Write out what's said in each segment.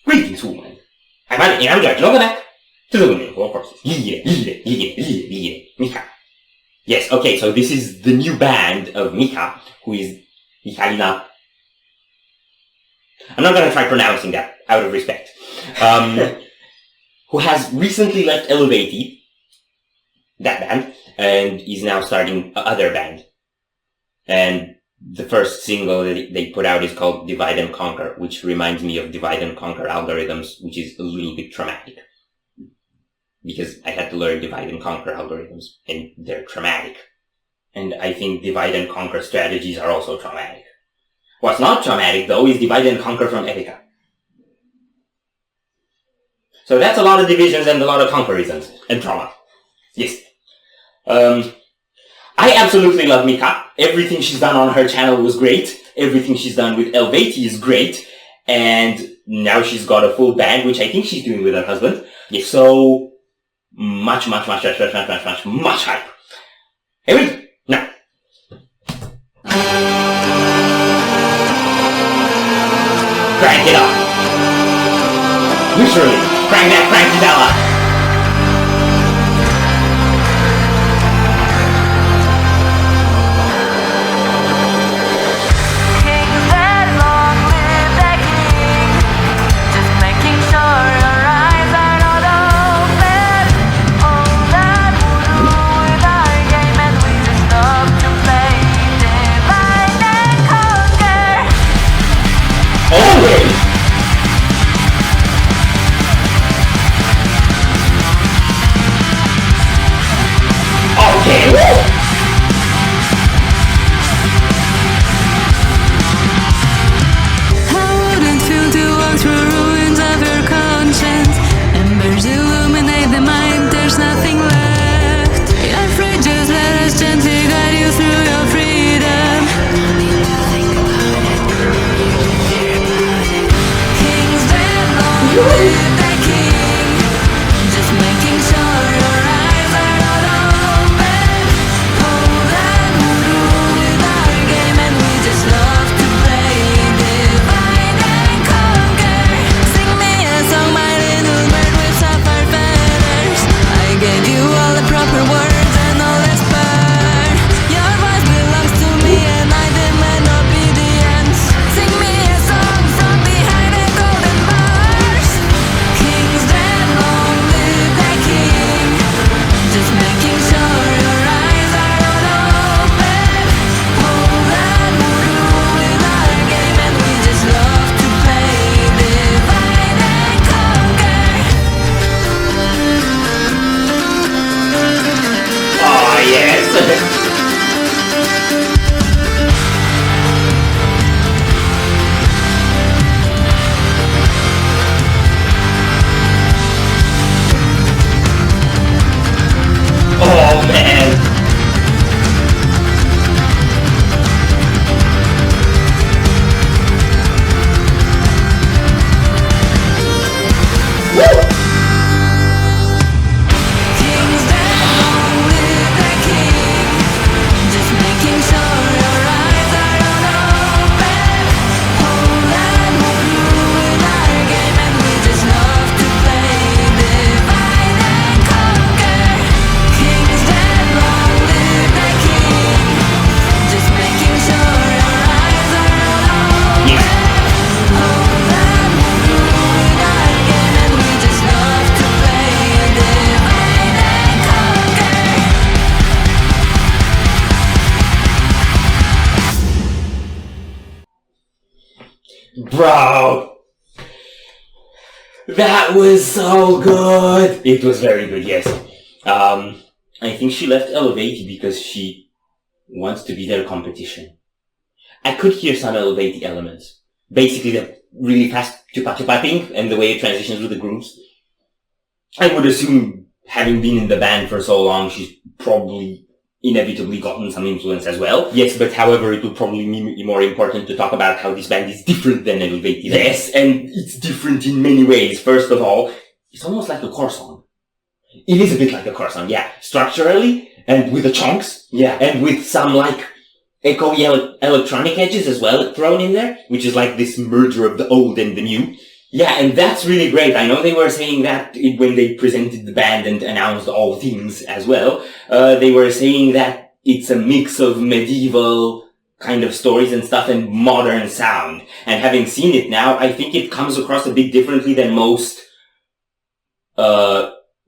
Greetings, woman. I'm Annie, and I'm glad to welcome back to the Windmill, of course. Lyrre, Mika. Yes, okay, so this is the new band of Mika, who is Michaelina. I'm not gonna try pronouncing that, out of respect. Who has recently left Eluveitie, that band, and is now starting other band. And the first single that they put out is called Divide and Conquer, which reminds me of Divide and Conquer algorithms, which is a little bit traumatic. Because I had to learn Divide and Conquer algorithms, and they're traumatic. And I think Divide and Conquer strategies are also traumatic. What's not traumatic, though, is Divide and Conquer from Epica. So that's a lot of divisions and a lot of conquerisms and trauma. Yes. I absolutely love Mika. Everything she's done on her channel was great. Everything she's done with Eluveitie is great. And now she's got a full band, which I think she's doing with her husband. Yes. So, much hype. Here we go. Now. Crank it up. Literally, crank that crankadella. Bro! That was so good! It was very good, yes. I think she left Eluveitie because she wants to be their competition. I could hear some Eluveitie elements. Basically the really fast chupa-chupa thing and the way it transitions with the grooves. I would assume, having been in the band for so long, she's probably inevitably gotten some influence as well. Yes, but however, it would probably be more important to talk about how this band is different than Eluveitie. Yes, and it's different in many ways. First of all, it's almost like a core song. It is a bit like a core song, yeah. Structurally, and with the chunks, yeah, and with some like echoey electronic edges as well thrown in there, which is like this merger of the old and the new. Yeah, and that's really great. I know they were saying that when they presented the band and announced all themes as well. They were saying that it's a mix of medieval kind of stories and stuff and modern sound. And having seen it now, I think it comes across a bit differently than most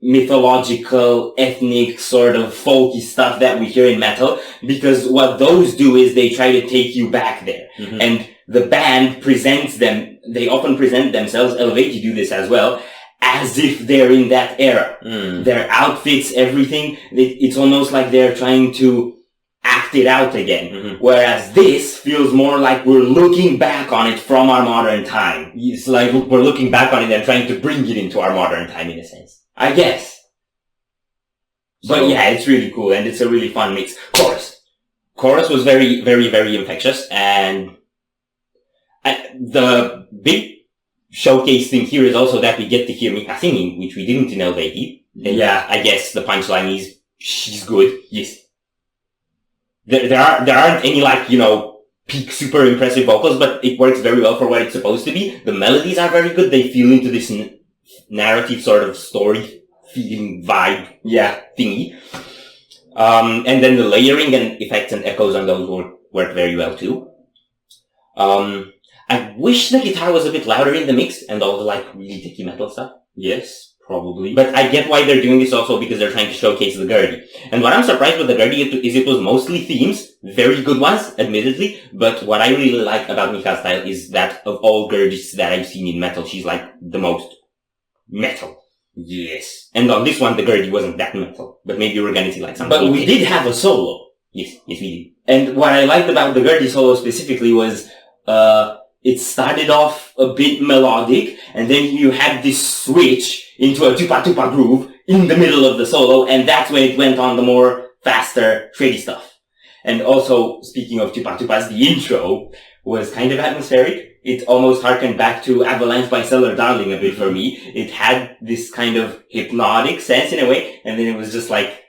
mythological, ethnic, sort of folky stuff that we hear in metal, because what those do is they try to take you back there. Mm-hmm. And the band presents them, they often present themselves, Eluveitie do this as well, as if they're in that era. Their outfits, everything, it's almost like they're trying to act it out again. Mm-hmm. Whereas this feels more like we're looking back on it from our modern time. It's like we're looking back on it and trying to bring it into our modern time in a sense. I guess. But yeah, it's really cool and it's a really fun mix. Chorus was very, very, very infectious, and the big showcase thing here is also that we get to hear Mika singing, which we didn't in Eluveitie. And yeah, I guess the punchline is she's good. Yes. There aren't any peak super impressive vocals, but it works very well for what it's supposed to be. The melodies are very good. They feel into this narrative sort of story feeling vibe, thingy. And then the layering and effects and echoes on those work very well too. I wish the guitar was a bit louder in the mix and all the really dicky metal stuff. Yes, probably. But I get why they're doing this also because they're trying to showcase the Gurdy. And what I'm surprised with the Gurdy is it was mostly themes, very good ones, admittedly. But what I really like about Mika's style is that of all Gurdys that I've seen in metal, she's the most metal. Yes. And on this one, the Gurdy wasn't that metal. But maybe we're gonna see something. But we did have a solo. Yes, we did. And what I liked about the Gurdy solo specifically was, it started off a bit melodic, and then you had this switch into a tupa-tupa groove in the middle of the solo, and that's when it went on the more faster, shreddy stuff. And also, speaking of tupa-tupas, the intro was kind of atmospheric. It almost harkened back to Avalanche by Cellar Darling a bit for me. It had this kind of hypnotic sense in a way, and then it was just like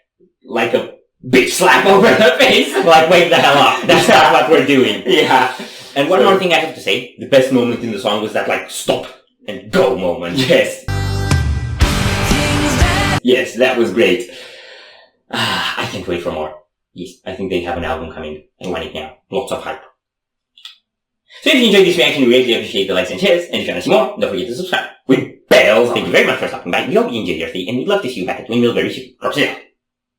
a bitch slap over the face. Wake the hell up. That's not what we're doing. Yeah. And one more thing I have to say, the best moment in the song was that stop and go moment. Yes. Yes, that was great. I can't wait for more. Yes, I think they have an album coming. I want it now. Lots of hype. So if you enjoyed this reaction, we greatly appreciate the likes and shares. And if you want to see more, don't forget to subscribe with bells. Thank you very much for stopping by. We hope you enjoyed your stay, and we'd love to see you back at Windmill very soon. Crops it out.